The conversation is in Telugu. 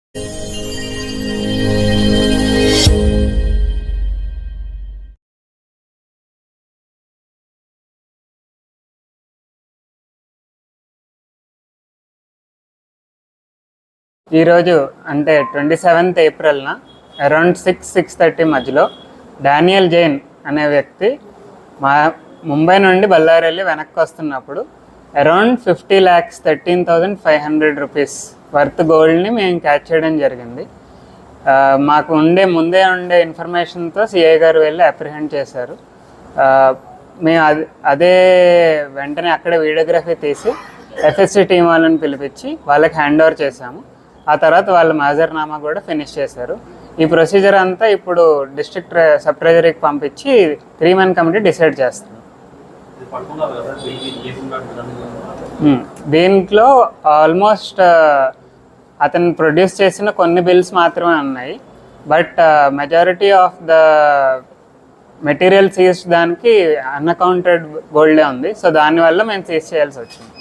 ఈరోజు అంటే 27th ఏప్రిల్న అరౌండ్ 6-6:30 మధ్యలో డానియల్ జైన్ అనే వ్యక్తి ముంబై నుండి బళ్ళారి వెళ్ళి వెనక్కి వస్తున్నప్పుడు అరౌండ్ 50,13,500 రూపీస్ వర్త్ గోల్డ్ని మేము క్యాచ్ చేయడం జరిగింది. మాకు ముందే ఉండే ఇన్ఫర్మేషన్తో సిఐ గారు వెళ్ళి అప్రిహెండ్ చేశారు. మేము అదే వెంటనే అక్కడ వీడియోగ్రఫీ తీసి ఎఫ్ఎస్సి టీం వాళ్ళని పిలిపించి వాళ్ళకి హ్యాండ్ ఓవర్ చేశాము. ఆ తర్వాత వాళ్ళు మాజర్నామా కూడా ఫినిష్ చేశారు. ఈ ప్రొసీజర్ అంతా ఇప్పుడు డిస్ట్రిక్ట్ సబ్ ట్రెజరీకి పంపించి 3-man కమిటీ డిసైడ్ చేస్తుంది. దీంట్లో ఆల్మోస్ట్ అతను ప్రొడ్యూస్ చేసిన కొన్ని బిల్స్ మాత్రమే ఉన్నాయి. But majority of the material seize దానికి అన్అకౌంటెడ్ గోల్డే ఉంది. సో దానివల్ల మేము సీజ్ చేయాల్సి వచ్చింది.